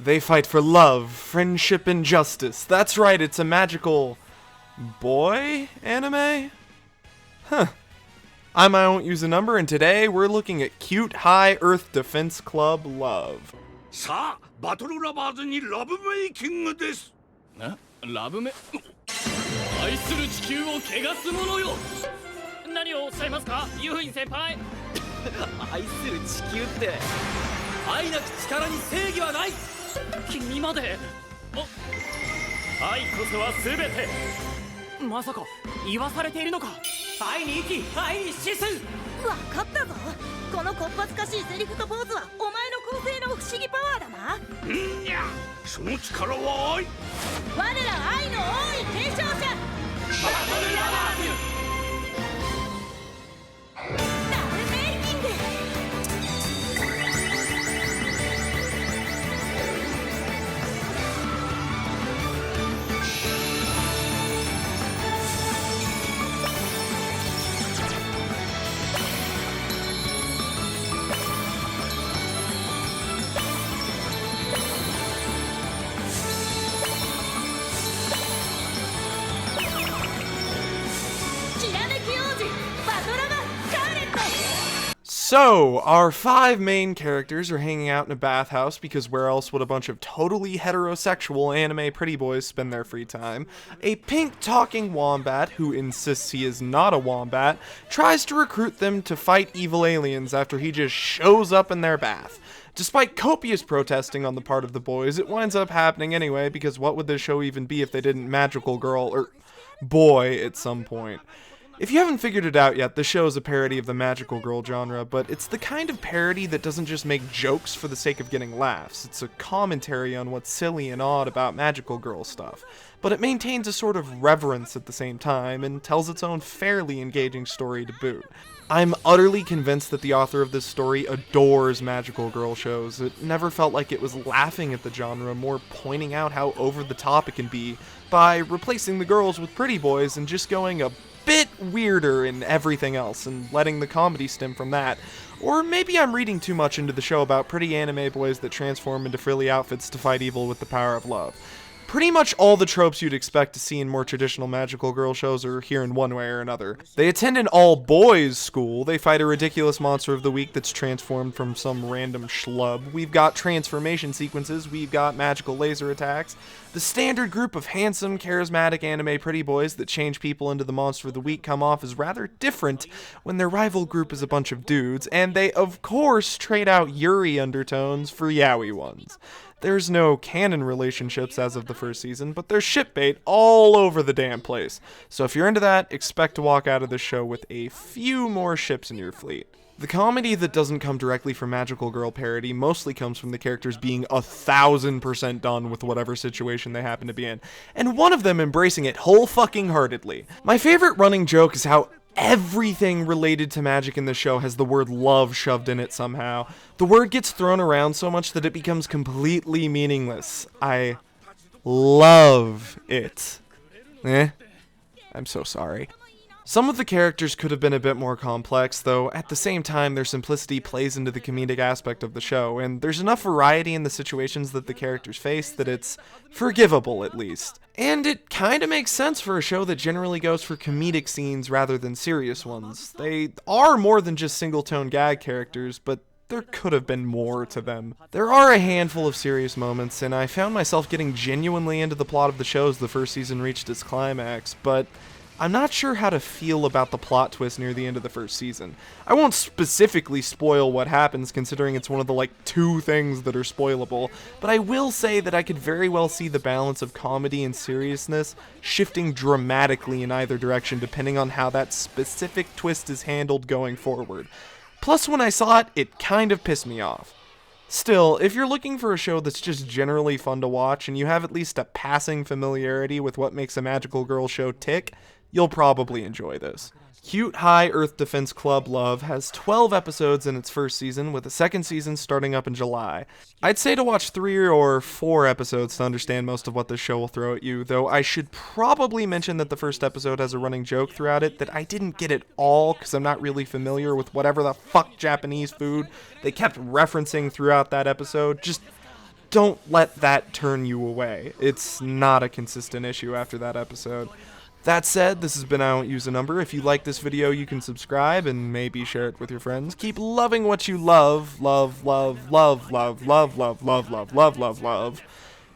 They fight for love, friendship, and justice. That's right, it's a magical boy anime? Huh. I won't use a number, and today we're looking at Cute High Earth Defense Club Love. さあ、バトルラバーズにラブメイキングです。ラブメ愛する地球を汚す者よ。何をおっしゃいますか、ユーイン先輩。愛する地球って愛なき力に正義はない。君まで。愛こそは全て。まさか言わされているのか。愛に生き、愛に死す。わかったぞ。このこっぱずかしいセリフとポーズはお前の構成の不思議パワーだな。んにゃ、その力は愛。我ら愛の王位継承者。バトルラバーズ。ラブメイキング。So, our 5 main characters are hanging out in a bathhouse because where else would a bunch of totally heterosexual anime pretty boys spend their free time? A pink talking wombat, who insists he is not a wombat, tries to recruit them to fight evil aliens after he just shows up in their bath. Despite copious protesting on the part of the boys, it winds up happening anyway because what would this show even be if they didn't magical girl or boy at some point? If you haven't figured it out yet, this show is a parody of the magical girl genre, but it's the kind of parody that doesn't just make jokes for the sake of getting laughs. It's a commentary on what's silly and odd about magical girl stuff, but it maintains a sort of reverence at the same time and tells its own fairly engaging story to boot. I'm utterly convinced that the author of this story adores magical girl shows. It never felt like it was laughing at the genre, more pointing out how over the top it can be by replacing the girls with pretty boys and just going a bit weirder in everything else and letting the comedy stem from that. Or maybe I'm reading too much into the show about pretty anime boys that transform into frilly outfits to fight evil with the power of love. Pretty much all the tropes you'd expect to see in more traditional magical girl shows are here in one way or another. They attend an all-boys school, they fight a ridiculous monster of the week that's transformed from some random schlub, we've got transformation sequences, we've got magical laser attacks, the standard group of handsome, charismatic anime pretty boys that change people into the monster of the week come off as rather different when their rival group is a bunch of dudes, and they of course trade out Yuri undertones for yaoi ones. There's no canon relationships as of the first season, but there's shipbait all over the damn place. So if you're into that, expect to walk out of this show with a few more ships in your fleet. The comedy that doesn't come directly from magical girl parody mostly comes from the characters being 1000% done with whatever situation they happen to be in, and one of them embracing it whole fucking heartedly. My favorite running joke is how everything related to magic in the show has the word love shoved in it somehow. The word gets thrown around so much that it becomes completely meaningless. I love it. I'm so sorry. Some of the characters could have been a bit more complex, though at the same time their simplicity plays into the comedic aspect of the show, and there's enough variety in the situations that the characters face that it's forgivable at least. And it kinda makes sense for a show that generally goes for comedic scenes rather than serious ones. They are more than just single-tone gag characters, but there could have been more to them. There are a handful of serious moments, and I found myself getting genuinely into the plot of the show as the first season reached its climax, but I'm not sure how to feel about the plot twist near the end of the first season. I won't specifically spoil what happens considering it's one of the 2 things that are spoilable, but I will say that I could very well see the balance of comedy and seriousness shifting dramatically in either direction depending on how that specific twist is handled going forward. Plus, when I saw it, it kind of pissed me off. Still, if you're looking for a show that's just generally fun to watch and you have at least a passing familiarity with what makes a magical girl show tick, you'll probably enjoy this. Cute High Earth Defense Club Love has 12 episodes in its first season, with a second season starting up in July. I'd say to watch 3 or 4 episodes to understand most of what this show will throw at you, though I should probably mention that the first episode has a running joke throughout it that I didn't get at all because I'm not really familiar with whatever the fuck Japanese food they kept referencing throughout that episode. Just don't let that turn you away. It's not a consistent issue after that episode. That said, this has been I Don't Use a Number. If you like this video, you can subscribe and maybe share it with your friends. Keep loving what you love. Love, love, love, love, love, love, love, love, love, love, love.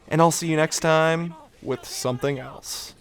And I'll see you next time with something else.